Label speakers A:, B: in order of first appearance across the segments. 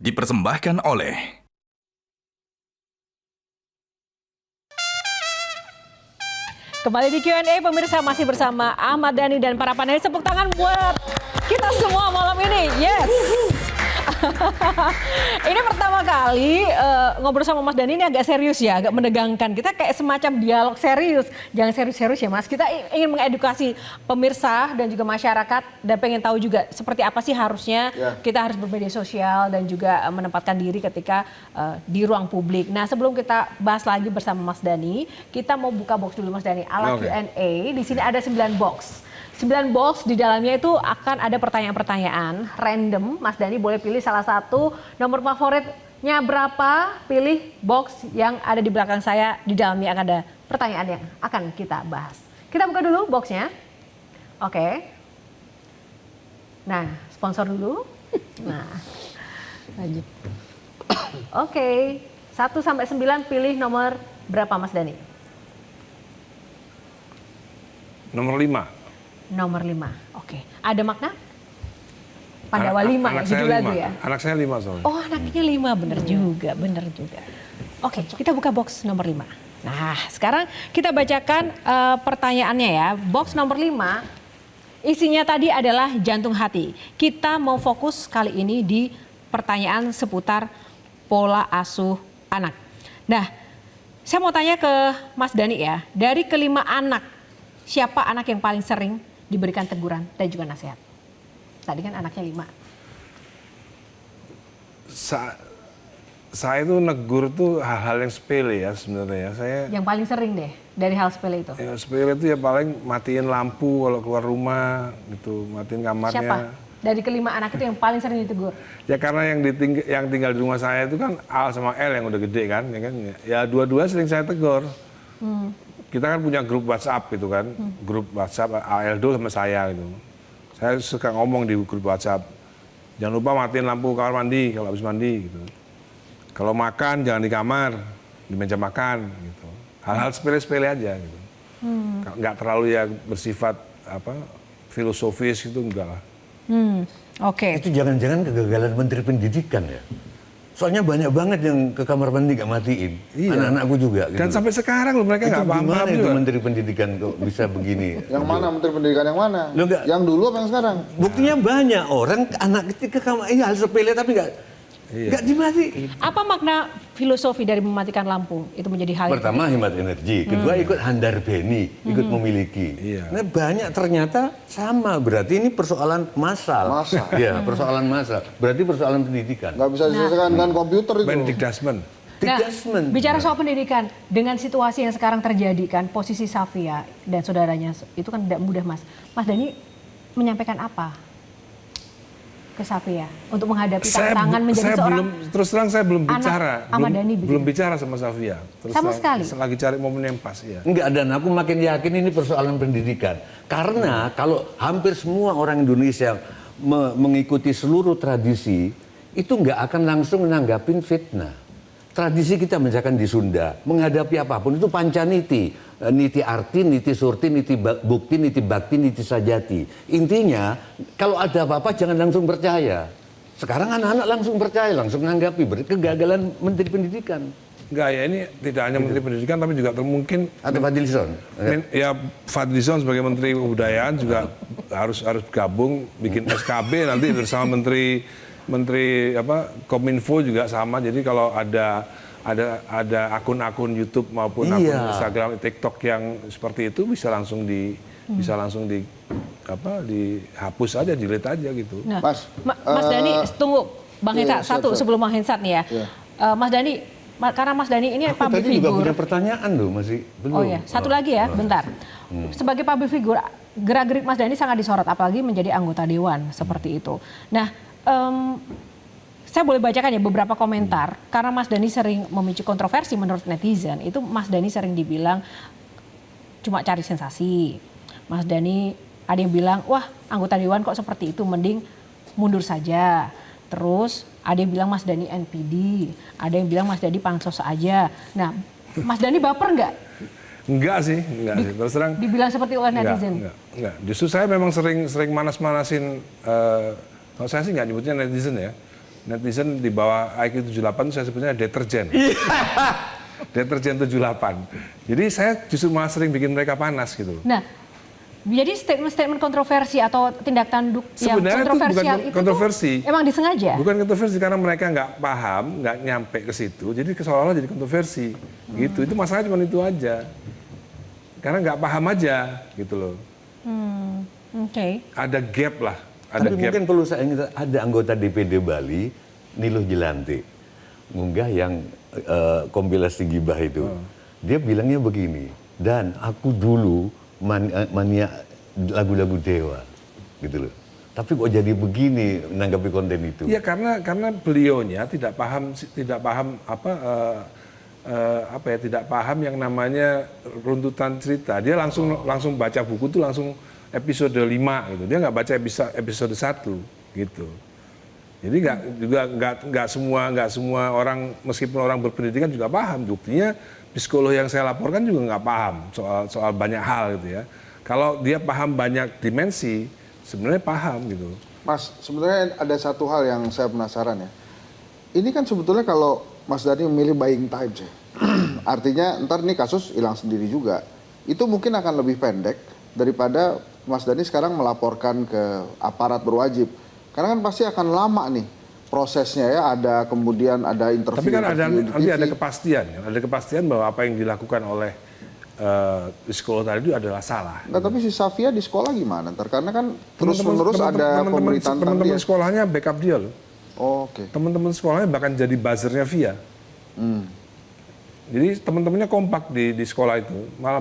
A: dipersembahkan oleh
B: Kembali di Q&A, pemirsa masih bersama Ahmad Dhani dan para panelis. Tepuk tangan buat kita semua malam ini. Yes. Ini pertama kali ngobrol sama Mas Dhani ini agak serius ya, agak menegangkan. Kita kayak semacam dialog serius. Jangan serius-serius ya Mas. Kita ingin mengedukasi pemirsa dan juga masyarakat dan pengen tahu juga seperti apa sih harusnya kita harus bermedia sosial dan juga menempatkan diri ketika di ruang publik. Nah, sebelum kita bahas lagi bersama Mas Dhani, kita mau buka box dulu Mas Dhani. Ala Q&A, di sini ada 9 box. 9 box di dalamnya itu akan ada pertanyaan-pertanyaan random. Mas Dhani boleh pilih salah satu, nomor favoritnya berapa, pilih box yang ada di belakang saya. Di dalamnya akan ada pertanyaan yang akan kita bahas. Kita buka dulu boxnya. Oke. Nah, sponsor dulu. Nah, lanjut. Oke, 1 sampai 9 pilih nomor berapa Mas Dhani?
C: Nomor 5.
B: Nomor 5, oke. Ada makna? Pandawa 5 ya, judul lagu ya?
C: Anak saya 5 soalnya.
B: Oh, anaknya 5, bener juga, bener juga. Oke, kita buka box nomor 5. Nah, sekarang kita bacakan pertanyaannya ya. Box nomor 5, isinya tadi adalah jantung hati. Kita mau fokus kali ini di pertanyaan seputar pola asuh anak. Nah, saya mau tanya ke Mas Dhani ya, dari kelima anak, siapa anak yang paling sering diberikan teguran dan juga nasihat? Tadi kan anaknya 5.
C: Saya itu negur tuh hal-hal yang sepele ya sebenarnya.
B: Yang paling sering deh dari hal sepele itu?
C: Ya, sepele itu ya paling matiin lampu kalau keluar rumah, gitu, matiin kamarnya.
B: Siapa? Dari kelima anak itu yang paling sering ditegur?
C: Ya karena yang tinggal di rumah saya itu kan Al sama L yang udah gede kan, ya kan. Ya dua-dua sering saya tegur. Kita kan punya grup WhatsApp gitu kan, grup WhatsApp Aldo sama saya gitu. Saya suka ngomong di grup WhatsApp, jangan lupa matiin lampu kamar mandi kalau habis mandi gitu. Kalau makan jangan di kamar, di meja makan gitu. Hal-hal sepele-sepele aja gitu. Nggak terlalu ya bersifat apa filosofis gitu, enggak lah.
B: Oke.
D: Itu jangan-jangan kegagalan Menteri Pendidikan ya? Soalnya banyak banget yang ke kamar mandi gak matiin.
C: Iya.
D: Anak-anakku juga.
C: Dan
D: gitu.
C: sampai sekarang loh mereka nggak paham
D: Gimana itu
C: juga.
D: Menteri Pendidikan kok bisa begini?
E: Yang mana Menteri Pendidikan yang mana?
D: Loh, enggak.
E: Yang dulu apa yang sekarang?
D: Buktinya banyak orang anak kecil ke kamar, ini hal sepele tapi nggak dimatiin.
B: Apa makna filosofi dari mematikan lampu? Itu menjadi hal yang
D: Pertama hemat energi, kedua ikut handar beni, ikut memiliki.
C: Iya.
D: Nah banyak ternyata sama, berarti ini persoalan massal.
E: Massal.
D: Ya, persoalan massal. Berarti persoalan pendidikan.
E: Nggak bisa diselesaikan dengan komputer itu.
C: Benedict Dasman.
B: Nah,
D: Tidakmen.
B: bicara soal pendidikan, dengan situasi yang sekarang terjadi kan, posisi Safia dan saudaranya itu kan tidak mudah Mas. Mas Dhani menyampaikan apa ke Safia untuk menghadapi tantangan menjadi seorang
C: terus terang saya belum
B: anak
C: bicara,
B: Ahmad Dhani
C: belum bicara sama Safia. Terus
B: Sama
C: terang,
B: sekali?
C: Lagi cari momen yang pas ya.
D: Enggak, dan aku makin yakin ini persoalan pendidikan. Karena kalau hampir semua orang Indonesia mengikuti seluruh tradisi, itu nggak akan langsung menanggapin fitnah. Tradisi kita misalkan di Sunda, menghadapi apapun itu pancaniti. Niti arti, niti surti, niti bukti, niti bakti, niti sajati. Intinya, kalau ada apa-apa jangan langsung percaya. Sekarang anak-anak langsung percaya, langsung menanggapi. Berarti kegagalan Menteri Pendidikan.
C: Enggak ya, ini tidak hanya Menteri Pendidikan tapi juga mungkin
D: Atau Fadlizon.
C: ya Fadlizon sebagai Menteri Kebudayaan juga harus gabung bikin SKB nanti bersama Menteri apa Kominfo juga sama. Jadi kalau ada akun-akun YouTube maupun akun Instagram, TikTok yang seperti itu bisa langsung dihapus aja, delete aja gitu.
B: Nah,
E: Mas,
B: Mas Dhani, tunggu Bang
E: iya,
B: Hensat, satu
E: siap.
B: sebelum Bang Hensat nih ya.
E: Iya.
B: Mas Dhani, karena Mas Dhani ini
D: Aku
B: public
D: tadi juga
B: figure.
D: punya pertanyaan loh, masih belum.
B: Oh ya, satu lagi ya, bentar. Sebagai public figure, gerak-gerik Mas Dhani sangat disorot, apalagi menjadi anggota dewan seperti itu. Nah, saya boleh bacakan ya beberapa komentar, karena Mas Dhani sering memicu kontroversi menurut netizen. Itu Mas Dhani sering dibilang cuma cari sensasi. Mas Dhani ada yang bilang, wah anggota dewan kok seperti itu, mending mundur saja. Terus ada yang bilang Mas Dhani NPD, ada yang bilang Mas Dhani pansos aja. Nah, Mas Dhani baper nggak?
C: Enggak sih. Terus terang.
B: Dibilang seperti oleh netizen?
C: Enggak. Justru saya memang sering manas-manasin, kalau saya sih nggak nyebutnya netizen ya. netizen di bawah IQ 78 saya sebutnya deterjen. Deterjen 78. Jadi saya justru malah sering bikin mereka panas gitu.
B: Nah, jadi statement-statement kontroversi atau tindak tanduk yang
C: Sebenarnya itu
B: kontroversial
C: bukan
B: itu
C: kontroversi.
B: tuh emang disengaja?
C: Bukan kontroversi karena mereka nggak paham, nggak nyampe ke situ. Jadi seolah-olah jadi kontroversi. Gitu. Itu masalahnya cuma itu aja. Karena nggak paham aja gitu loh.
B: Oke.
C: Ada gap lah. Ada
D: Tapi
C: gap.
D: mungkin perlu saya ingat, ada anggota DPD Bali, Niluh Jelanti, ngunggah yang kompilasi gibah itu. Dia bilangnya begini, dan aku dulu mania lagu-lagu Dewa, gitu loh. Tapi kok jadi begini menanggapi konten itu?
C: Ya karena beliaunya tidak paham tidak paham yang namanya runtutan cerita. Dia langsung baca buku tuh langsung episode 5 gitu. Dia nggak baca episode 1 gitu. Jadi nggak semua orang, meskipun orang berpendidikan juga paham. Buktinya psikolog yang saya laporkan juga nggak paham soal banyak hal gitu ya. Kalau dia paham banyak dimensi, sebenarnya paham gitu.
E: Mas, sebenarnya ada satu hal yang saya penasaran ya. Ini kan sebetulnya kalau Mas Dhani memilih buying time sih. Artinya ntar nih kasus hilang sendiri juga. Itu mungkin akan lebih pendek daripada Mas Dhani sekarang melaporkan ke aparat berwajib. Karena kan pasti akan lama nih prosesnya ya, kemudian ada interview.
C: Tapi kan
E: nanti
C: ada kepastian, ada kepastian bahwa apa yang dilakukan oleh psikolog tadi itu adalah salah.
E: Nah, tapi si Safia di sekolah gimana? Ntar karena kan terus-menerus ada pemberitaan tentang
C: teman-teman
E: dia.
C: sekolahnya backup dia loh.
E: Oh, oke.
C: Teman-teman sekolahnya bahkan jadi buzzernya Via. Jadi teman-temannya kompak di sekolah itu, malah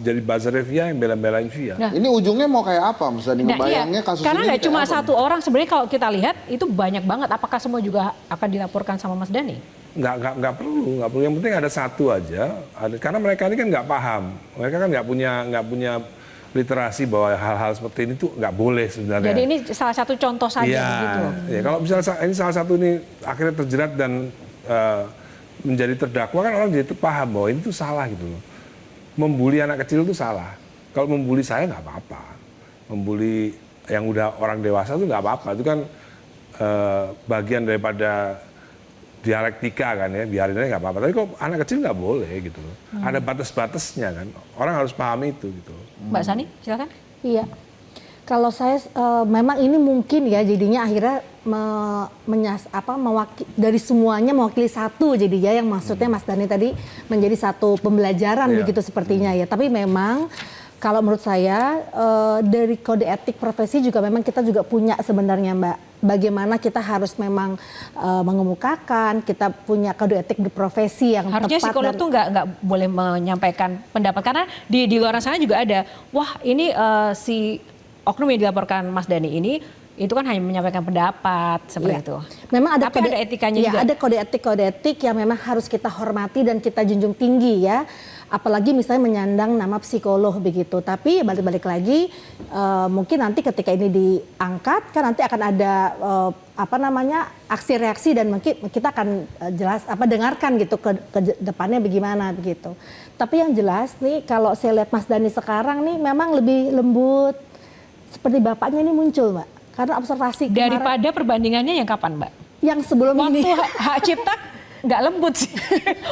C: jadi buzzernya Via yang bela-belain Via.
B: Nah.
E: Ini ujungnya mau kayak apa? Mas Dhani ngebayangnya kasus
B: Karena
E: ini
B: nggak
E: kayak
B: cuma
E: apa?
B: satu orang, sebenarnya kalau kita lihat itu banyak banget. Apakah semua juga akan dilaporkan sama Mas Dhani?
C: Nggak perlu. Yang penting ada satu aja. Karena mereka ini kan nggak paham. Mereka kan nggak punya literasi bahwa hal-hal seperti ini tuh nggak boleh sebenarnya.
B: Jadi ini salah satu contoh saja
C: Iya,
B: begitu.
C: ya, kalau misalnya ini salah satu ini akhirnya terjerat dan menjadi terdakwa kan orang jadi paham bahwa ini tuh salah gitu loh. Membuli anak kecil itu salah. Kalau membuli saya nggak apa-apa. Membuli yang udah orang dewasa itu nggak apa-apa. Itu kan bagian daripada dialektika kan ya, biarin aja nggak apa-apa. Tapi kok anak kecil nggak boleh gitu loh. Ada batas-batasnya kan. Orang harus pahami itu gitu.
B: Mbak Sani, silakan.
A: Iya, kalau saya memang ini mungkin ya jadinya akhirnya dari semuanya mewakili satu jadinya yang maksudnya Mas Dhani tadi menjadi satu pembelajaran
C: Iya.
A: begitu sepertinya ya. Tapi memang kalau menurut saya dari kode etik profesi juga memang kita juga punya sebenarnya Mbak. Bagaimana kita harus memang mengemukakan, kita punya kode etik di profesi yang
B: Harusnya
A: tepat.
B: psikolog tuh nggak boleh menyampaikan pendapat karena di luar sana juga ada. Wah ini si oknum yang dilaporkan Mas Dhani ini itu kan hanya menyampaikan pendapat seperti
A: Iya.
B: itu.
A: Memang ada
B: Tapi ada etikanya juga.
A: Ada kode etik yang memang harus kita hormati dan kita junjung tinggi ya. Apalagi misalnya menyandang nama psikolog begitu. Tapi balik-balik lagi mungkin nanti ketika ini diangkat kan nanti akan ada aksi reaksi dan mungkin kita akan dengarkan gitu ke depannya bagaimana begitu. Tapi yang jelas nih kalau saya lihat Mas Dhani sekarang nih memang lebih lembut. Seperti bapaknya ini muncul Mbak. Karena observasi kemarin,
B: Daripada perbandingannya yang kapan Mbak?
A: yang sebelum
B: Waktu
A: ini.
B: hak cipta nggak lembut sih.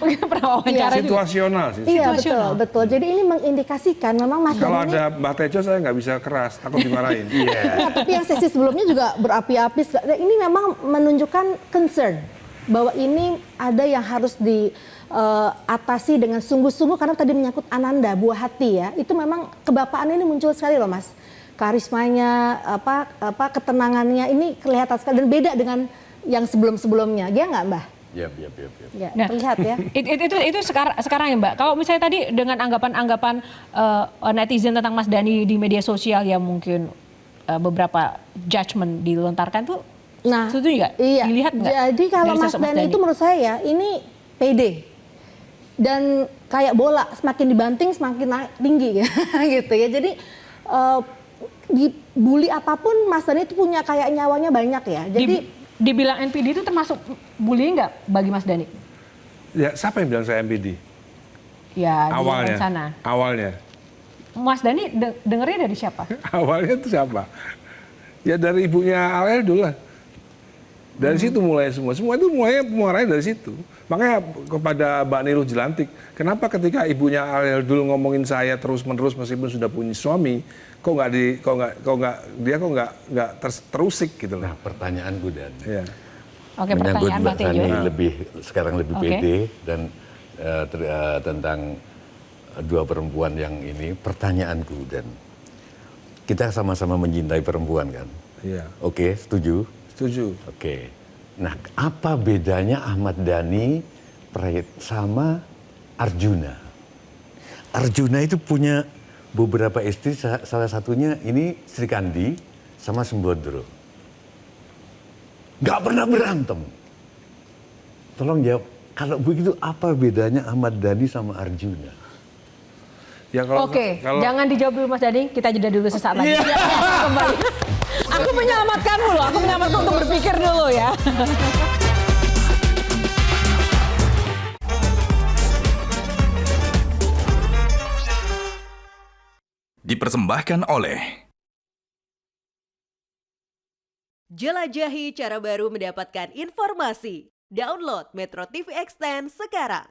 B: Mungkin pernah wawancara juga.
C: Situasional sih.
A: Iya
B: Situasional.
A: betul. Jadi ini mengindikasikan memang Mas
C: Kalau
A: Dhani ini.
C: ada Mbak Tejo saya nggak bisa keras, takut dimarahin. Iya.
A: Iya, tapi yang sesi sebelumnya juga berapi-api. Ini memang menunjukkan concern bahwa ini ada yang harus diatasi dengan sungguh-sungguh karena tadi menyangkut Ananda, buah hati ya. Itu memang kebapaan ini muncul sekali loh Mas. Karismanya, ketenangannya ini kelihatan sekali dan beda dengan yang sebelum-sebelumnya. Dia nggak Mbak?
D: Ya.
A: Ya,
B: Nah,
A: terlihat ya.
B: Itu sekarang ya Mbak. Kalau misalnya tadi dengan anggapan netizen tentang Mas Dhani di media sosial yang mungkin beberapa judgement dilontarkan tuh,
A: Nah,
B: setuju nggak?
A: iya.
B: Dilihat nggak?
A: Jadi kalau
B: dari
A: Mas
B: sosok
A: Dhani itu menurut saya ya, ini pede. Dan kayak bola, semakin dibanting semakin tinggi gitu ya. Jadi dibully apapun Mas Dhani itu punya kayak nyawanya banyak ya. Jadi
B: dibilang NPD itu termasuk bullying nggak bagi Mas Dhani?
C: Ya, siapa yang bilang saya MPD?
B: Ya,
C: Awalnya.
B: di sana.
C: Awalnya.
B: Mas Dhani dengernya dari siapa?
C: Awalnya itu siapa? Ya dari ibunya Al Eldul lah. Dari situ mulai semua itu mulai dari situ. Makanya kepada Mbak Niluh Jelantik, kenapa ketika ibunya Ariel dulu ngomongin saya terus-menerus meskipun sudah punya suami, kok nggak terusik gitu loh.
D: Nah, pertanyaanku Dan.
C: Iya.
B: Oke,
D: Menyangkut
B: pertanyaan
D: Mbak
B: Mbak Tejo.
D: Sani sekarang lebih
B: Oke.
D: pede dan tentang dua perempuan yang ini, pertanyaanku Dan, kita sama-sama mencintai perempuan kan?
C: Iya.
D: Oke, setuju?
C: Setuju.
D: Oke. Nah, apa bedanya Ahmad Dhani sama Arjuna? Arjuna itu punya beberapa istri, salah satunya ini Sri Kandi sama Sembodro. Nggak pernah berantem. Tolong jawab, kalau begitu apa bedanya Ahmad Dhani sama Arjuna?
C: Ya
B: Oke, jangan dijawab dulu Mas Dhani, kita jeda dulu sesaat lagi. Kembali. Aku menyelamatkanmu loh, aku menyelamatkan untuk berpikir dulu ya.
F: Dipersembahkan oleh
G: Jelajahi cara baru mendapatkan informasi. Download Metro TV Extend sekarang.